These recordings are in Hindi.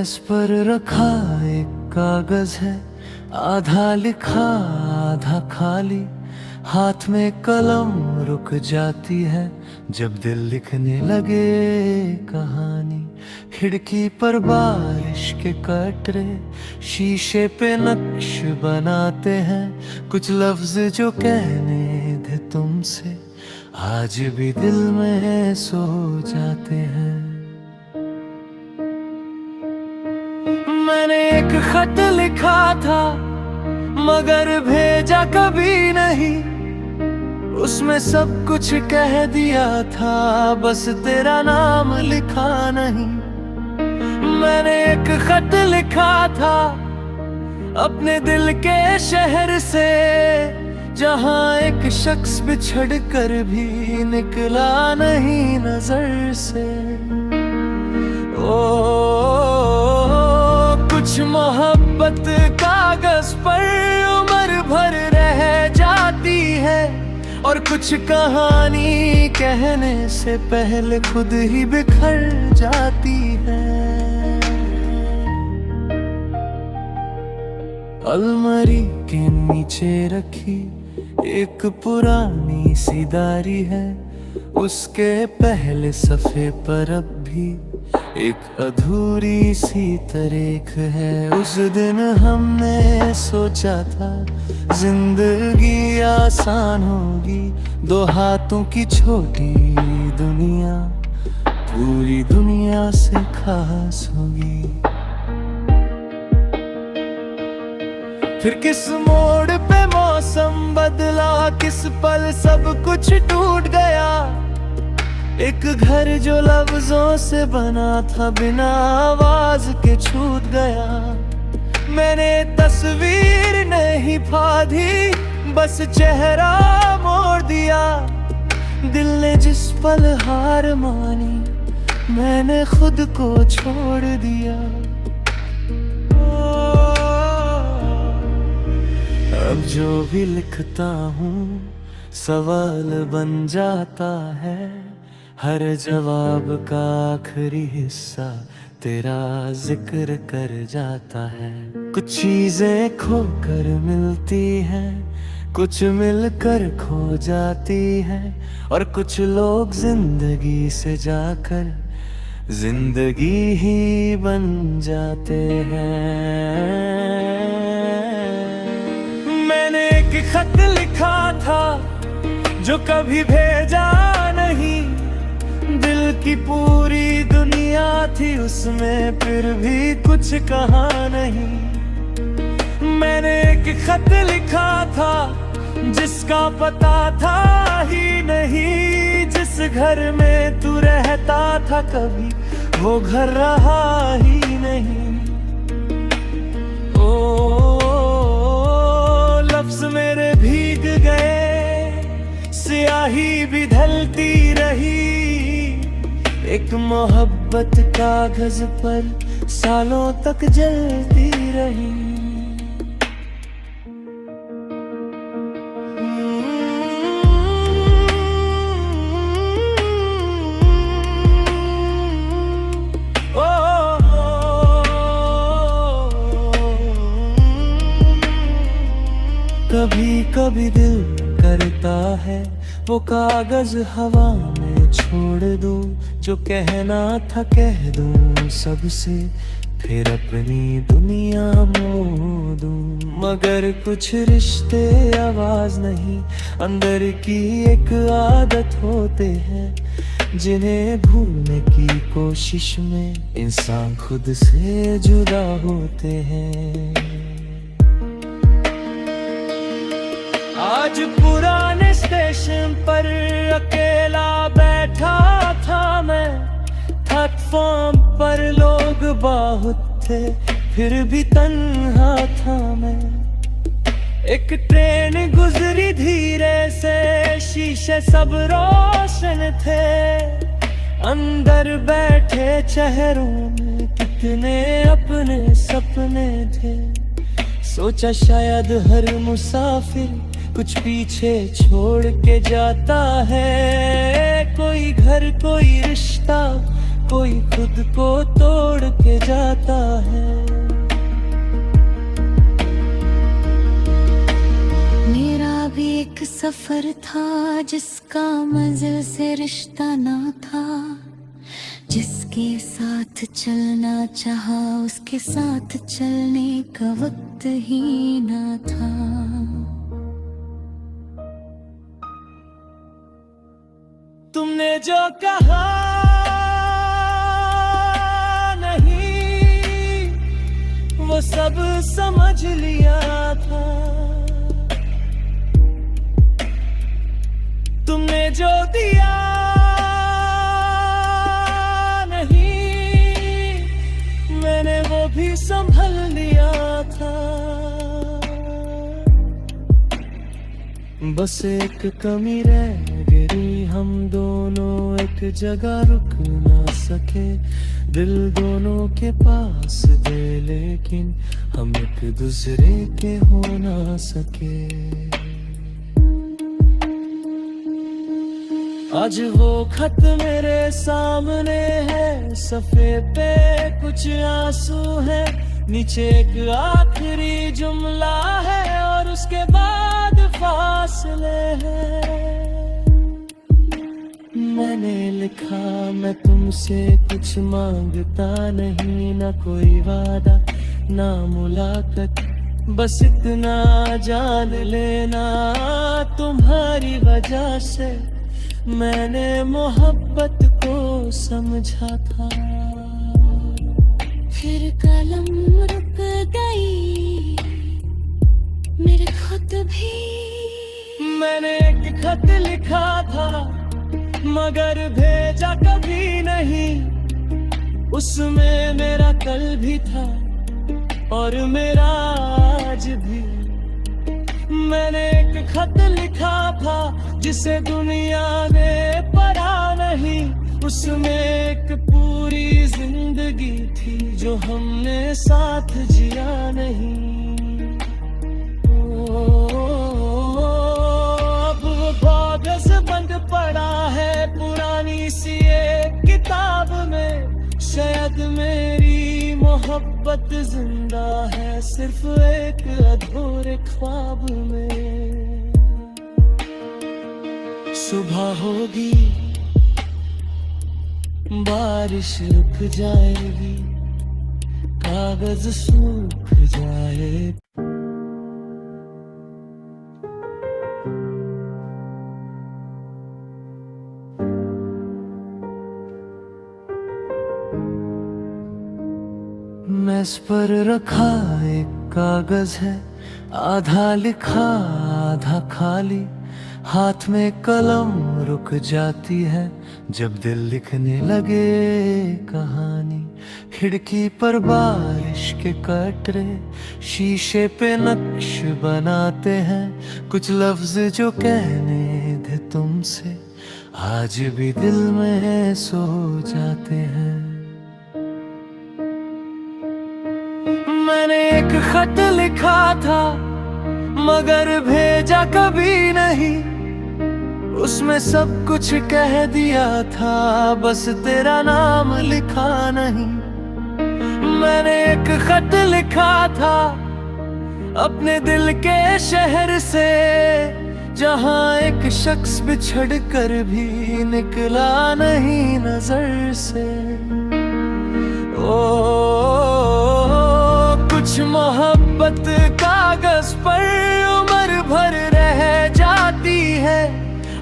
मेज पर रखा एक कागज है, आधा लिखा आधा खाली। हाथ में कलम रुक जाती है जब दिल लिखने लगे कहानी। खिड़की पर बारिश के कटरे शीशे पे नक्श बनाते हैं। कुछ लफ्ज जो कहने थे तुमसे आज भी दिल में सो जाते हैं। मैंने एक खत लिखा था मगर भेजा कभी नहीं। उसमें सब कुछ कह दिया था बस तेरा नाम लिखा नहीं। मैंने एक खत लिखा था अपने दिल के शहर से, जहां एक शख्स बिछड़ कर भी निकला नहीं नजर से। ओ कुछ मोहब्बत कागज पर उम्र भर रह जाती है, और कुछ कहानी कहने से पहले खुद ही बिखर जाती है। अलमारी के नीचे रखी एक पुरानी सी डायरी है, उसके पहले सफ़े पर अब भी एक अधूरी सी तारीख है। उस दिन हमने सोचा था जिंदगी आसान होगी, दो हाथों की छोटी दुनिया पूरी दुनिया से खास होगी। फिर किस मोड़ पे मौसम बदला, किस पल सब कुछ टूट गया। एक घर जो लफ्जों से बना था बिना आवाज के छूट गया। मैंने तस्वीर नहीं फादी बस चेहरा मोड़ दिया। दिल ने जिस पल हार मानी मैंने खुद को छोड़ दिया। अब जो भी लिखता हूँ सवाल बन जाता है, हर जवाब का आखिरी हिस्सा तेरा जिक्र कर जाता है। कुछ चीजें खोकर मिलती हैं, कुछ मिलकर खो जाती हैं, और कुछ लोग जिंदगी से जाकर जिंदगी ही बन जाते हैं। मैंने एक खत लिखा था जो कभी भेजा नहीं। दिल की पूरी दुनिया थी उसमें फिर भी कुछ कहा नहीं। मैंने एक खत लिखा था जिसका पता था ही नहीं। जिस घर में तू रहता था कभी वो घर रहा ही नहीं। ओ लफ्ज मेरे भीग गए, स्याही भी ढलती रही। एक मोहब्बत कागज पर सालों तक जलती रही। कभी कभी दिल करता है वो कागज हवा में छोड़ दूं, जो कहना था कह दूं सबसे, फिर अपनी दुनिया मोड़ दूं। मगर कुछ रिश्ते आवाज नहीं, अंदर की एक आदत होते हैं, जिन्हें भूलने की कोशिश में इंसान खुद से जुदा होते हैं। आज पुराने स्टेशन पर अकेला बैठा था मैं। प्लेटफॉर्म पर लोग बहुत थे फिर भी तन्हा था मैं। एक ट्रेन गुजरी धीरे से, शीशे सब रोशन थे। अंदर बैठे चेहरों में कितने अपने सपने थे। सोचा शायद हर मुसाफिर कुछ पीछे छोड़ के जाता है। कोई घर, कोई रिश्ता, कोई खुद को तोड़ के जाता है। मेरा भी एक सफर था जिसका मंजिल से रिश्ता ना था, जिसके साथ चलना चाहा उसके साथ चलने का वक्त ही ना था। तुमने जो कहा नहीं वो सब समझ लिया था। तुमने जो दिया मैंने वो भी संभल लिया था। बस एक कमी रह गई, हम दोनों एक जगह रुक ना सके। दिल दोनों के पास थे लेकिन हम एक दूसरे के हो ना सके। आज वो खत मेरे सामने है, सफ़े पे कुछ आंसू है, नीचे एक आखिरी जुमला है और उसके बाद फासले हैं। मैंने लिखा मैं तुमसे कुछ मांगता नहीं, ना कोई वादा ना मुलाकात, बस इतना जान लेना तुम्हारी वजह से मैंने मोहब्बत को समझा था। फिर कलम रुक गई मेरे खुद भी। मैंने एक खत लिखा था मगर भेजा कभी नहीं, उसमें मेरा कल भी था और मेरा आज भी। मैंने एक खत लिखा था जिसे दुनिया ने पढ़ा नहीं, उसमें एक पूरी जिंदगी थी जो हमने साथ जिया नहीं। अब वो कागज बंद पड़ा है पुरानी सी एक किताब में, शायद मेरी मोहब्बत जिंदा है सिर्फ एक अधूरे ख्वाब में। सुबह होगी बारिश रुक जाएगी, कागज सूख जाए। मेज पर रखा एक कागज है, आधा लिखा आधा खाली, हाथ में कलम रुक जाती है जब दिल लिखने लगे कहानी। खिड़की पर बारिश के कटरे शीशे पे नक्श बनाते हैं, कुछ लफ्ज जो कहने थे तुमसे आज भी दिल में सो जाते हैं। मैंने एक खत लिखा था मगर भेजा कभी नहीं, उसमें सब कुछ कह दिया था बस तेरा नाम लिखा नहीं। मैंने एक खत लिखा था अपने दिल के शहर से, जहाँ एक शख्स बिछड़ कर भी निकला नहीं नजर से। कुछ मोहब्बत कागज पर उम्र भर रह जाती है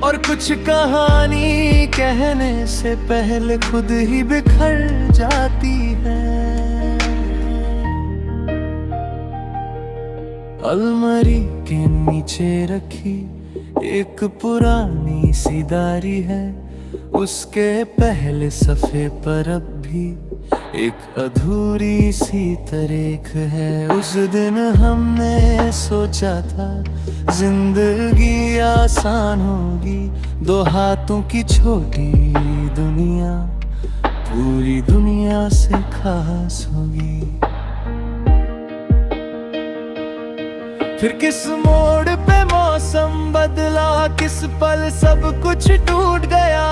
और कुछ कहानी कहने से पहले खुद ही बिखर जाती है। अलमारी के नीचे रखी एक पुरानी सी डायरी है, उसके पहले सफ़े पर अब भी एक अधूरी सी तारीख है। उस दिन हमने सोचा था जिंदगी आसान होगी, दो हाथों की छोटी दुनिया पूरी दुनिया से खास होगी। फिर किस मोड़ पे मौसम बदला, किस पल सब कुछ टूट गया।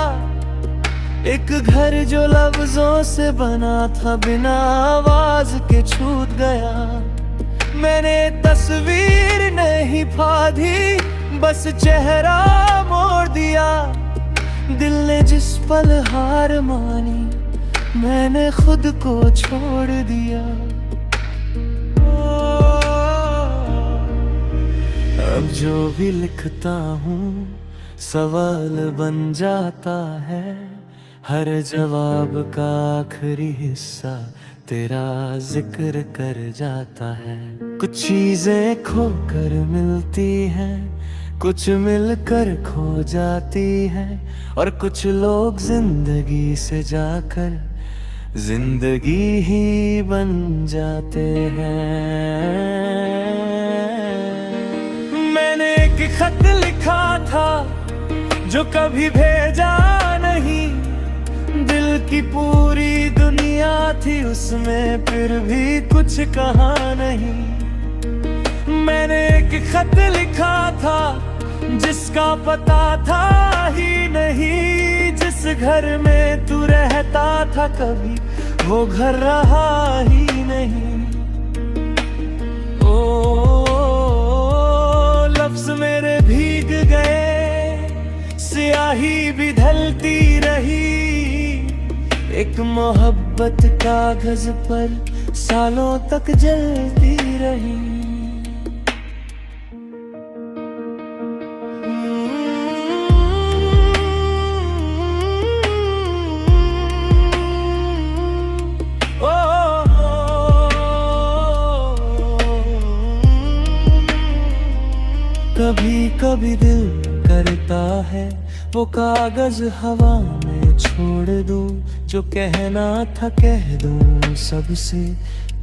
एक घर जो लफ्जों से बना था बिना आवाज के छूट गया। मैंने तस्वीर नहीं फाड़ी, बस चेहरा मोड़ दिया। दिल ने जिस पल हार मानी, मैंने खुद को छोड़ दिया। अब जो भी लिखता हूँ सवाल बन जाता है। हर जवाब का आखिरी हिस्सा तेरा जिक्र कर जाता है। कुछ चीजें खोकर मिलती हैं, कुछ मिलकर खो जाती हैं, और कुछ लोग जिंदगी से जाकर जिंदगी ही बन जाते हैं। मैंने एक खत लिखा था जो कभी भेजा नहीं। दिल की पूरी दुनिया थी उसमें, फिर भी कुछ कहा नहीं। मैंने एक खत लिखा था जिसका पता था ही नहीं। जिस घर में तू रहता था कभी वो घर रहा ही नहीं। ओ लफ्ज मेरे भीग गए, सियाही भी ढलती रही। एक मोहब्बत कागज पर सालों तक जलती रही। कभी कभी दिल करता है वो कागज हवा में छोड़ दूं। जो कहना था कह दूं सबसे,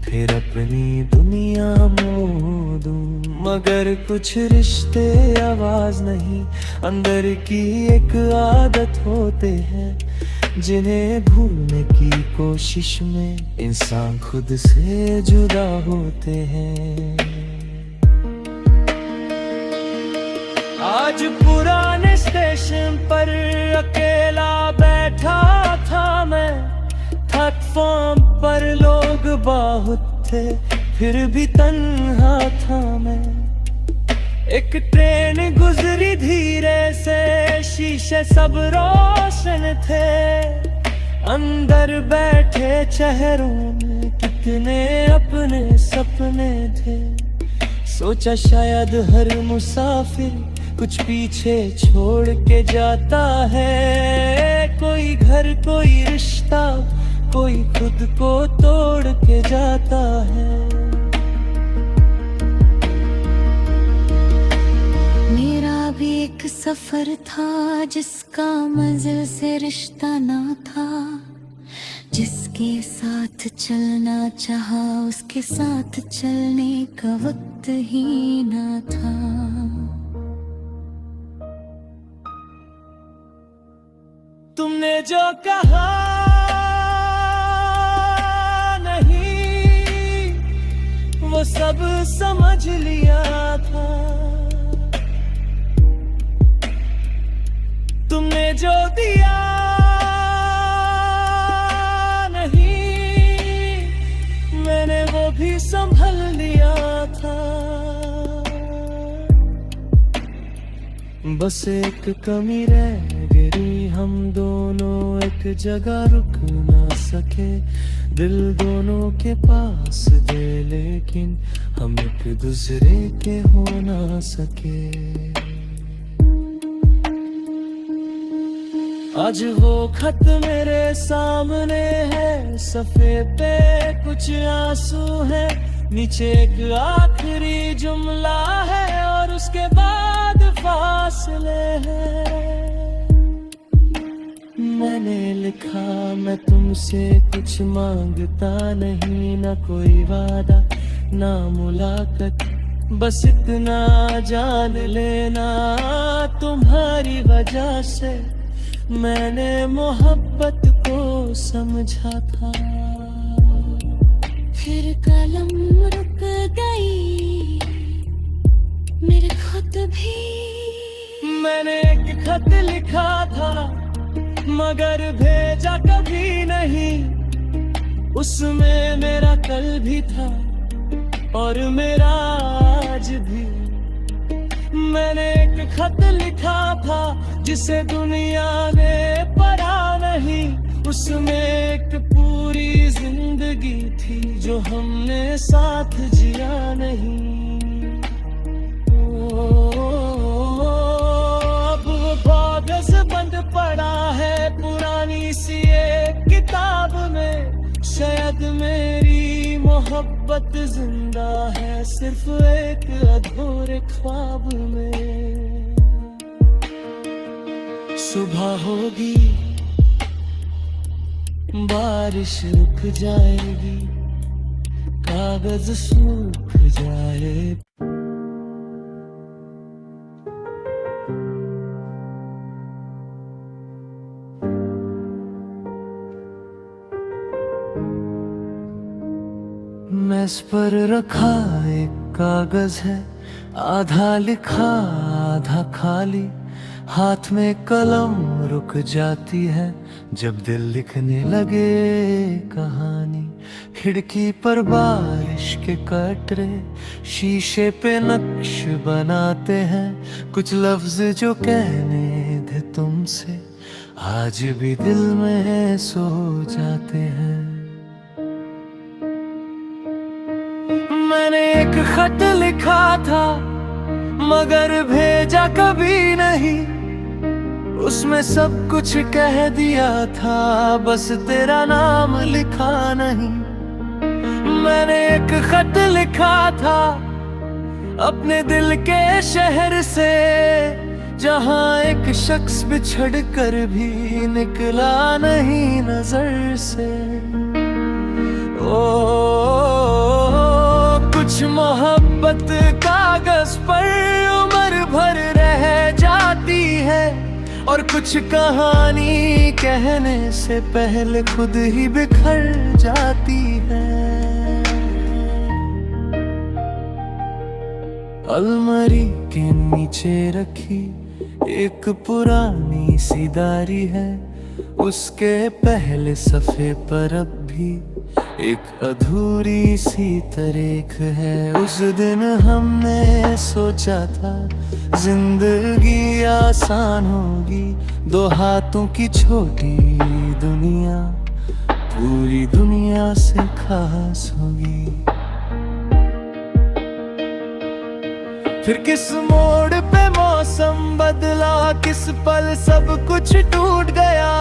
फिर अपनी दुनिया मोड़ दूं। मगर कुछ रिश्ते आवाज नहीं, अंदर की एक आदत होते हैं, जिन्हें भूलने की कोशिश में इंसान खुद से जुदा होते हैं। आज पुराने स्टेशन पर अकेला बैठा था मैं। प्लेटफॉर्म पर लोग बहुत थे, फिर भी तन्हा था मैं। एक ट्रेन गुजरी धीरे से, शीशे सब रोशन थे। अंदर बैठे चेहरों में कितने अपने सपने थे। सोचा शायद हर मुसाफिर कुछ पीछे छोड़ के जाता है। कोई घर, कोई रिश्ता, कोई खुद को तोड़ के जाता है। मेरा भी एक सफर था जिसका मंजिल से रिश्ता ना था। जिसके साथ चलना चाहा उसके साथ चलने का वक्त ही ना था। तुमने जो कहा नहीं वो सब समझ लिया था। तुमने जो दिया नहीं मैंने वो भी संभल लिया था। बस एक कमी रह गई, हम दोनों एक जगह रुक ना सके। दिल दोनों के पास थे लेकिन हम एक दूसरे के हो ना सके। आज वो खत मेरे सामने है, सफ़े पे कुछ आंसू है। नीचे एक आखिरी जुमला है और उसके बाद फासले हैं। मैंने लिखा मैं तुमसे कुछ मांगता नहीं, ना कोई वादा ना मुलाकात, बस इतना जान लेना तुम्हारी वजह से मैंने मोहब्बत को समझा था। फिर कलम रुक गई मेरे खुद भी। मैंने एक खत लिखा था मगर भेजा कभी नहीं। उसमें मेरा कल भी था और मेरा आज भी। मैंने एक खत लिखा था जिसे दुनिया ने पढ़ा नहीं। उसमें एक पूरी जिंदगी थी जो हमने साथ जिया नहीं। अब वो कागज बंद पड़ा है पुरानी सी एक किताब में। शायद मेरी मोहब्बत जिंदा है सिर्फ एक अधूरे ख्वाब में। सुबह होगी, बारिश रुक जाएगी, कागज सूख जाए। मेज पर रखा एक कागज है, आधा लिखा आधा खाली। हाथ में कलम रुक जाती है जब दिल लिखने लगे कहानी। खिड़की पर बारिश के कटरे शीशे पे नक्श बनाते हैं। कुछ लफ्ज जो कहने थे तुमसे आज भी दिल में सो जाते हैं। मैंने एक खत लिखा था मगर भेजा कभी नहीं। उसमें सब कुछ कह दिया था बस तेरा नाम लिखा नहीं। मैंने एक खत लिखा था अपने दिल के शहर से, जहां एक शख्स बिछड़ कर भी निकला नहीं नजर से। कुछ मोहब्बत कागज पर उम्र भर रह जाती है और कुछ कहानी कहने से पहले खुद ही बिखर जाती है। अलमारी के नीचे रखी एक पुरानी सी डायरी है। उसके पहले सफ़े पर अब भी एक अधूरी सी तारीख है। उस दिन हमने सोचा था जिंदगी आसान होगी। दो हाथों की छोटी दुनिया पूरी दुनिया से खास होगी। फिर किस मोड़ पे मौसम बदला, किस पल सब कुछ टूट गया।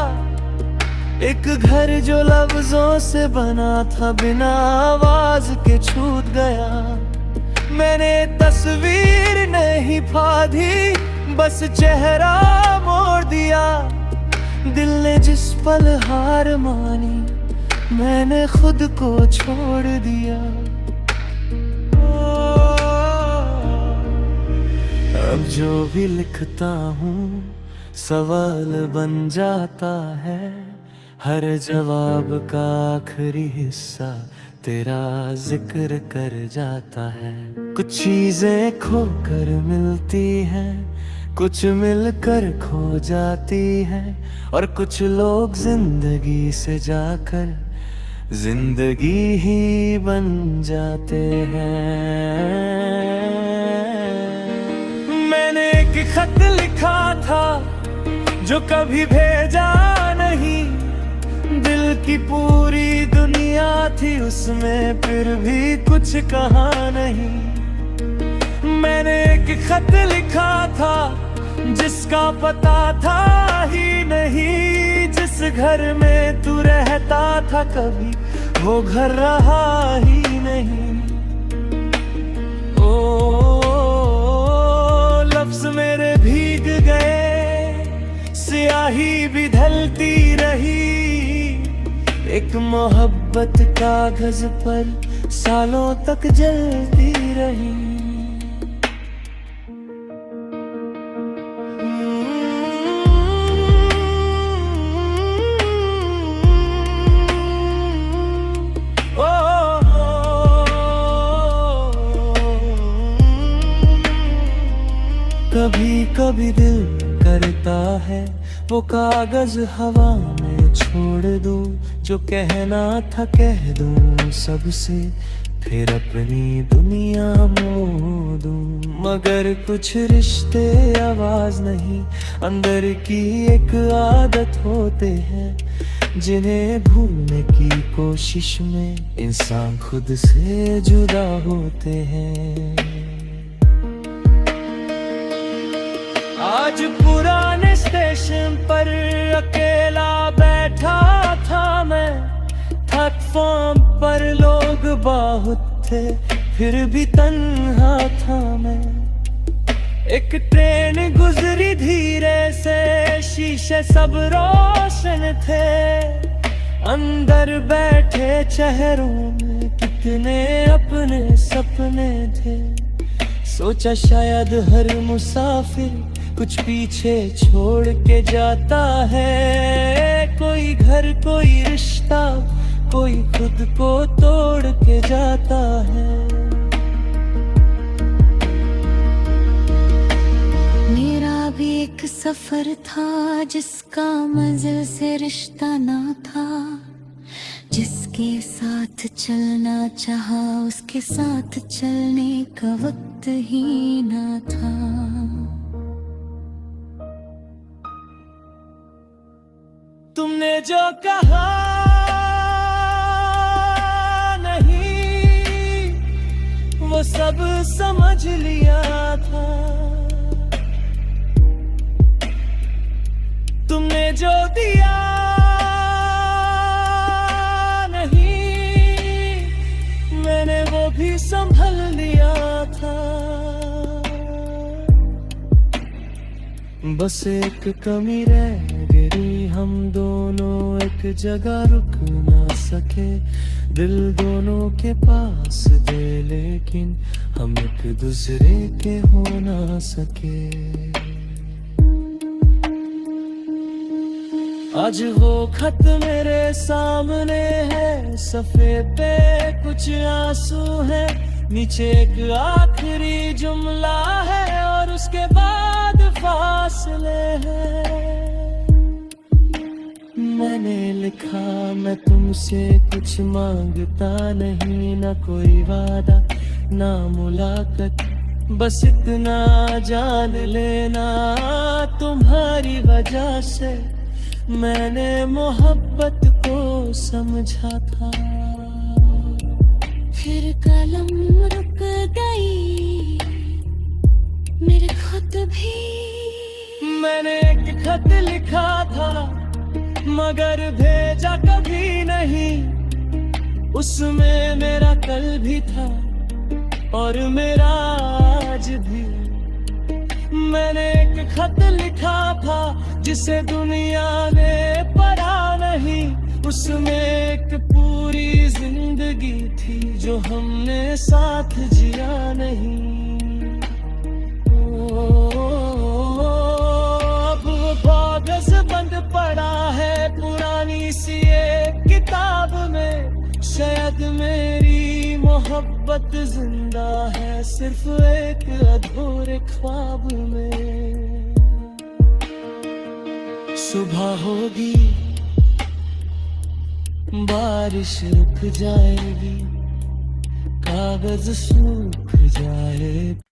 एक घर जो लफ्जों से बना था बिना आवाज के छूट गया। मैंने तस्वीर नहीं फाड़ी बस चेहरा मोड़ दिया। दिल ने जिस पल हार मानी मैंने खुद को छोड़ दिया। अब जो भी लिखता हूँ सवाल बन जाता है। हर जवाब का आखिरी हिस्सा तेरा जिक्र कर जाता है। कुछ चीजें खोकर मिलती हैं, कुछ मिलकर खो जाती हैं और कुछ लोग जिंदगी से जाकर जिंदगी ही बन जाते हैं। मैंने एक खत लिखा था जो कभी भेजा नहीं। दिल की पूरी दुनिया थी उसमें फिर भी कुछ कहा नहीं। मैंने एक खत लिखा था जिसका पता था ही नहीं। जिस घर में तू रहता था कभी वो घर रहा ही नहीं। लफ्ज मेरे भीग गए, स्याही भी ढलती रही। एक मोहब्बत कागज पर सालों तक जलती रही। कभी कभी दिल करता है वो कागज हवा में छोड़ दूं, जो कहना था कह दूं सबसे, फिर अपनी दुनिया मोड़ दूं। मगर कुछ रिश्ते आवाज नहीं, अंदर की एक आदत होते हैं, जिन्हें भूलने की कोशिश में इंसान खुद से जुदा होते हैं। आज पुराने स्टेशन पर अकेला बैठा था मैं, प्लेटफॉर्म पर लोग बहुत थे, फिर भी तन्हा था मैं। एक ट्रेन गुजरी धीरे से, शीशे सब रोशन थे, अंदर बैठे चेहरों में कितने अपने सपने थे। सोचा शायद हर मुसाफिर कुछ पीछे छोड़ के जाता है, कोई घर कोई रिश्ता कोई खुद को तोड़ के जाता है। मेरा भी एक सफर था जिसका मंजिल से रिश्ता ना था, जिसके साथ चलना चाहा उसके साथ चलने का वक्त ही ना था। तुमने जो कहा नहीं वो सब समझ लिया था, तुमने जो दिया नहीं मैंने वो भी संभल लिया था। बस एक कमी रह गई, हम दोनों एक जगह रुक ना सके, दिल दोनों के पास थे लेकिन हम एक दूसरे के हो ना सके। आज वो खत मेरे सामने है, सफ़े पे कुछ आंसू है, नीचे एक आखिरी जुमला है और उसके बाद फासले हैं। मैंने लिखा मैं तुमसे कुछ मांगता नहीं, ना कोई वादा ना मुलाकात, बस इतना जान लेना तुम्हारी वजह से मैंने मोहब्बत को समझा था। फिर कलम रुक गई, मेरे खत भी। मैंने एक खत लिखा था मगर भेजा कभी नहीं, उसमें मेरा कल भी था और मेरा आज भी। मैंने एक खत लिखा था जिसे दुनिया ने पढ़ा नहीं, उसमें एक पूरी जिंदगी थी जो हमने साथ जिया नहीं। अब वो कागज बंद पड़ा है पुरानी सी एक किताब में, शायद मेरी मोहब्बत जिंदा है सिर्फ एक अधूरे ख्वाब में। सुबह होगी बारिश रुक जाएगी, कागज सूख जाएगा।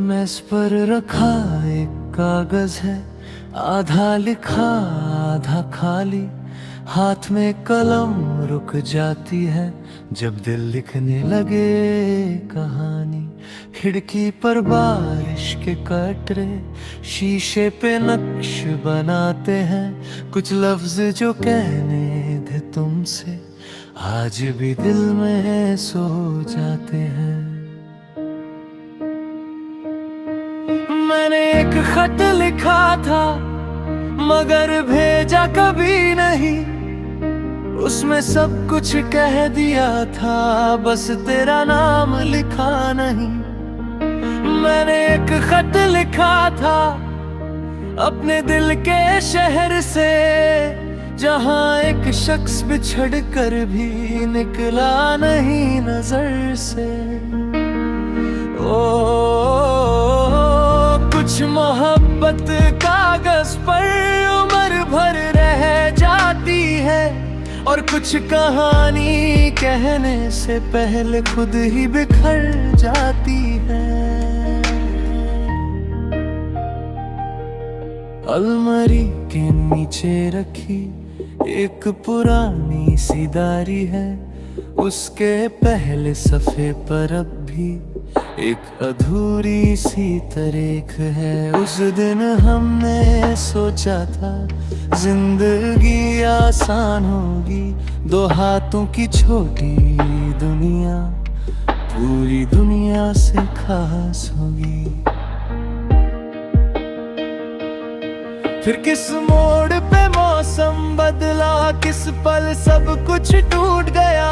मेज पर रखा एक कागज है, आधा लिखा आधा खाली, हाथ में कलम रुक जाती है जब दिल लिखने लगे कहानी। खिड़की पर बारिश के कटरे शीशे पे नक्श बनाते हैं, कुछ लफ्ज जो कहने थे तुमसे आज भी दिल में सो जाते हैं। मैंने एक खत लिखा था मगर भेजा कभी नहीं, उसमें सब कुछ कह दिया था बस तेरा नाम लिखा नहीं। मैंने एक खत लिखा था अपने दिल के शहर से, जहाँ एक शख्स बिछड़ कर भी निकला नहीं नजर से। ओ कुछ मोहब्बत कागज पर उम्र भर रह जाती है, और कुछ कहानी कहने से पहले खुद ही बिखर जाती है। अलमारी के नीचे रखी एक पुरानी सी डायरी है, उसके पहले सफ़े पर अब भी एक अधूरी सी तारीख है। उस दिन हमने सोचा था जिंदगी आसान होगी, दो हाथों की छोटी दुनिया पूरी दुनिया से खास होगी। फिर किस मोड़ पे मौसम बदला, किस पल सब कुछ टूट गया।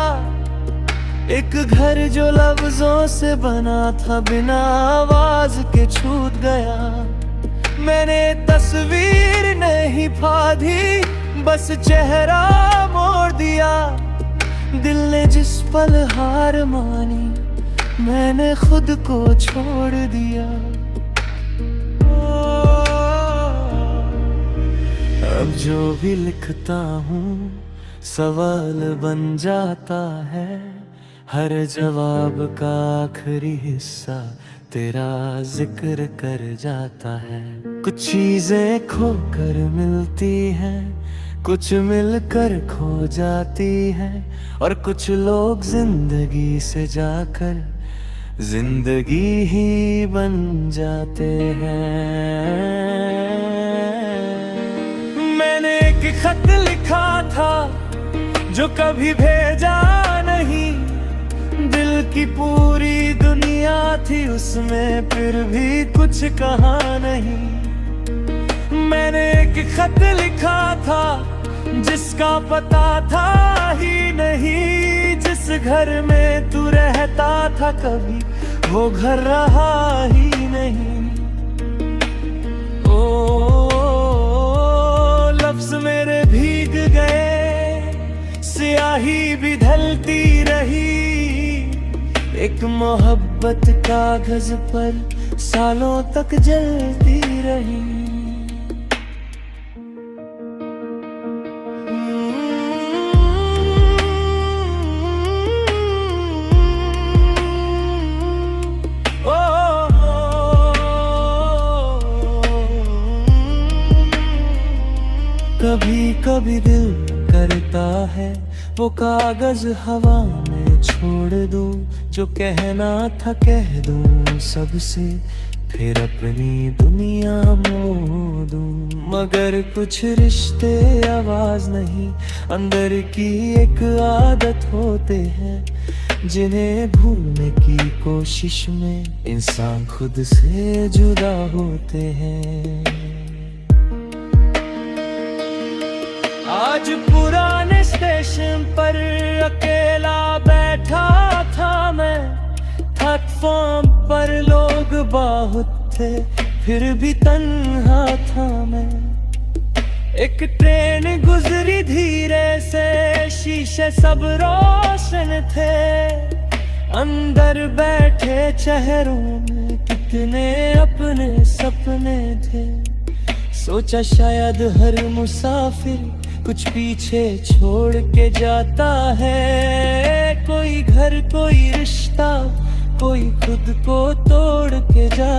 एक घर जो लफ्जों से बना था बिना आवाज के छूट गया। मैंने तस्वीर नहीं फादी, बस चेहरा मोड़ दिया। दिल ने जिस पल हार मानी, मैंने खुद को छोड़ दिया। अब जो भी लिखता हूँ सवाल बन जाता है, हर जवाब का आखिरी हिस्सा तेरा जिक्र कर जाता है। कुछ चीजें खोकर मिलती हैं, कुछ मिलकर खो जाती हैं, और कुछ लोग जिंदगी से जाकर जिंदगी ही बन जाते हैं। मैंने एक खत लिखा था जो कभी भेजा नहीं, दिल की पूरी दुनिया थी उसमें फिर भी कुछ कहा नहीं। मैंने एक खत लिखा था जिसका पता था ही नहीं, जिस घर में तू रहता था कभी वो घर रहा ही नहीं। ओ लफ्ज मेरे भीग गए, स्याही भी ढलती रही। एक मोहब्बत कागज पर सालों तक जलती रही। कभी कभी दिल करता है वो कागज हवा में छोड़ दूं, जो कहना था कह दूं सबसे, फिर अपनी दुनिया मोड़ दूं। मगर कुछ रिश्ते आवाज नहीं, अंदर की एक आदत होते हैं, जिन्हें भूलने की कोशिश में इंसान खुद से जुदा होते हैं। आज पुराने स्टेशन पर अकेला बैठा था मैं, प्लेटफॉर्म पर लोग बहुत थे फिर भी तन्हा था मैं। एक ट्रेन गुजरी धीरे से, शीशे सब रोशन थे, अंदर बैठे चेहरों में कितने अपने सपने थे। सोचा शायद हर मुसाफिर कुछ पीछे छोड़ के जाता है, कोई घर कोई रिश्ता कोई खुद को तोड़ के जाता